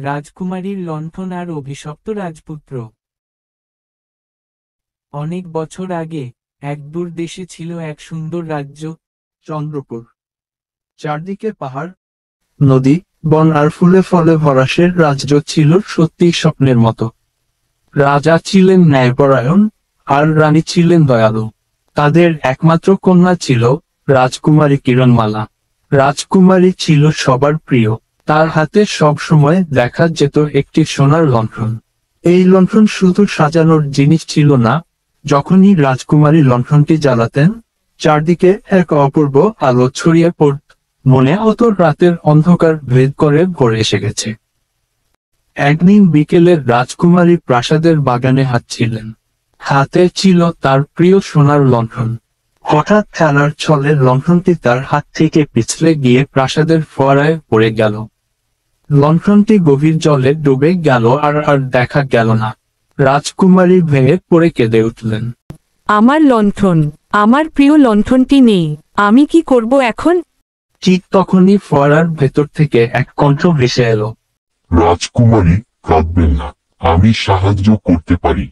রাজকুমারীর লণ্ঠন আর অভিশপ্ত রাজপুত্র। অনেক বছর আগে এক দূর দেশে ছিল এক সুন্দর রাজ্য, চন্দ্রপুর। চারদিকে পাহাড়, নদী, বন আর ফুলে ফলে ভরা সে রাজ্য ছিল সত্যি স্বপ্নের মতো। রাজা ছিলেন ন্যায়পরায়ণ, আর রানী ছিলেন দয়ালু। তাদের একমাত্র কন্যা ছিল রাজকুমারী কিরণমালা। রাজকুমারী ছিল সবার প্রিয়। তার হাতে সব সময় দেখা যেত একটি সোনার লণ্ঠন। এই লণ্ঠন শুধু সাজানোর জিনিস ছিল না, যখনই রাজকুমারী লণ্ঠনটি জ্বালাতেন, চারদিকে এক অপূর্ব আলো ছড়িয়ে পড়ত। মনে হতো রাতের অন্ধকার ভেদ করে ভোর এসে গেছে। একদিন বিকেলে রাজকুমারী প্রাসাদের বাগানে হাঁটছিলেন। হাতে ছিল তার প্রিয় সোনার লণ্ঠন। হঠাৎ খেলার ছলে লণ্ঠনটি তার হাত থেকে পিছলে গিয়ে প্রাসাদের ফোয়ারায় পড়ে গেল। লণ্ঠনটি গভীর জলে ডুবে গেল আর আর দেখা গেল না। রাজকুমারী ভেঙে পড়ে কেঁদে উঠলেন। আমার লণ্ঠন, আমার প্রিয় লণ্ঠনটি নেই, আমি কি করব এখন? ঠিক তখনই ফোয়ারার ভেতর থেকে এক কণ্ঠ ভেসে এলো। রাজকুমারী, কাঁদবেন না, আমি সাহায্য করতে পারি।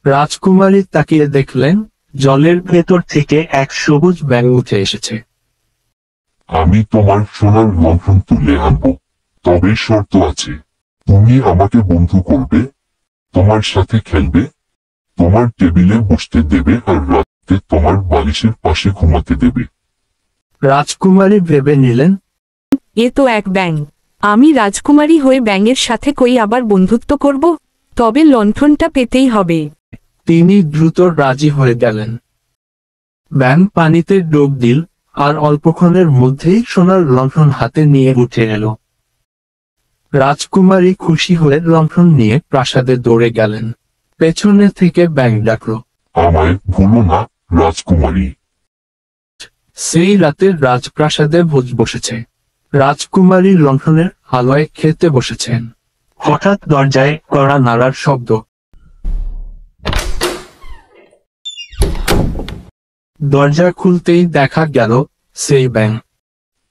রাজকুমারী তাকিয়ে দেখলেন, জলের ভেতর থেকে এক সবুজ ব্যাঙ উঠে এসেছে। আমি তোমার সোনার লণ্ঠন তুলে আনবো, তবে শর্ত আছে। তুমি আমাকে বন্ধু করবে, তোমার সাথে খেলবে, তোমার টেবিলে বসতে দেবে আর রাতে তোমার বালিশের পাশে ঘুমাতে দেবে। রাজকুমারী ভেবে নিলেন, এ তো এক ব্যাঙ। আমি রাজকুমারী হয়ে ব্যাঙের সাথে কই আবার বন্ধুত্ব করব? তবে লণ্ঠনটা পেতেই হবে। তিনি দ্রুত রাজি হয়ে গেলেন। ব্যাঙ পানিতে ডুব দিল, আর অল্পক্ষণের মধ্যেই সোনার লণ্ঠন হাতে নিয়ে উঠে এলো। রাজকুমারী খুশি হয়ে লণ্ঠন নিয়ে প্রাসাদে দৌড়ে গেলেন। পেছনে থেকে ব্যাঙ ডাকল, আমায় ভুলো না, রাজকুমারী। সেই রাতে রাজপ্রাসাদে ভোজ বসেছে। রাজকুমারী লণ্ঠনের আলোয় খেতে বসেছেন। হঠাৎ দরজায় কড়া নাড়ার শব্দ। দরজা খুলতেই দেখা গেল সেই ব্যাঙ।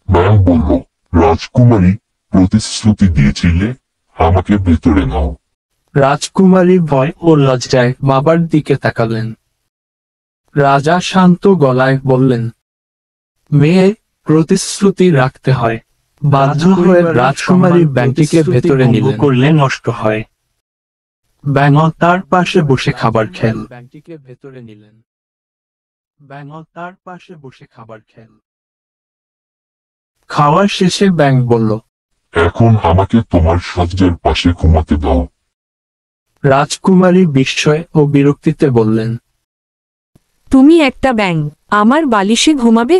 ব্যাঙ বলল, রাজকুমারী, প্রতিশ্রুতি দিয়েছিলে, আমাকে ভেতরে নাও। রাজকুমারী ভয় ও লজ্জায় বাবার দিকে তাকালেন। রাজা শান্ত গলায় বললেন, মেয়ে, প্রতিশ্রুতি রাখতে হয়। বাধ্য হয়ে রাজকুমারী ব্যাঙটিকে ভেতরে নিলেন। করলে নষ্ট হয়। ব্যাঙ তার পাশে বসে খাবার খেল। ব্যাঙটিকে ভেতরে নিলেন। ব্যাঙ তার পাশে বসে খাবার খেল। খাওয়ার শেষে ব্যাঙ বলল, এখন আমাকে তোমার শয্যার পাশে ঘুমাতে দাও। রাজকুমারী বিস্ময় ও বিরক্তিতে বললেন, তুমি একটা ব্যাঙ, আমার বালিশে ঘুমাবে?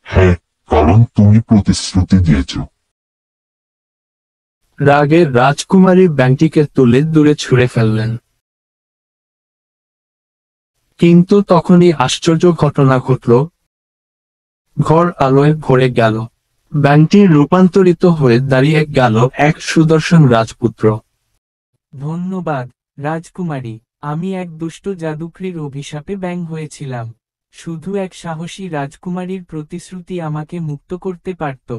হ্যাঁ, কারণ তুমি প্রতিশ্রুতি দিয়েছ। রাগে রাজকুমারী ব্যাঙটিকে তুলে দূরে ছুঁড়ে ফেললেন। কিন্তু তখনই আশ্চর্য ঘটনা ঘটল। ঘর আলোয় ভরে গেল। ব্যাঙটি রূপান্তরিত হয়ে দাঁড়িয়ে গেল এক সুদর্শন রাজপুত্র। ধন্যবাদ, রাজকুমারী। আমি এক দুষ্ট জাদুকরীর অভিশাপে ব্যাঙ হয়েছিলাম। শুধু এক সাহসী রাজকুমারীর প্রতিশ্রুতি আমাকে মুক্ত করতে পারত।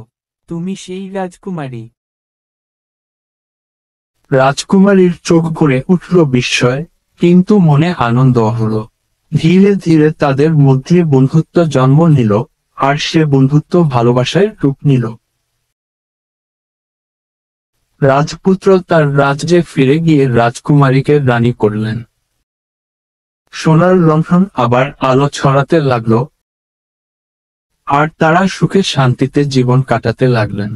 তুমি সেই রাজকুমারী। রাজকুমারীর চোখ ভরে উঠল বিস্ময়, কিন্তু মনে আনন্দ হলো। ধীরে ধীরে তাদের মধ্যে বন্ধুত্ব জন্ম নিল, আর সে বন্ধুত্ব ভালোবাসায় রূপ নিল। রাজপুত্র তার রাজ্যে ফিরে গিয়ে রাজকুমারীকে রানী করলেন। সোনার লণ্ঠন আবার আলো ছড়াতে লাগলো, আর তারা সুখে শান্তিতে জীবন কাটাতে লাগলেন।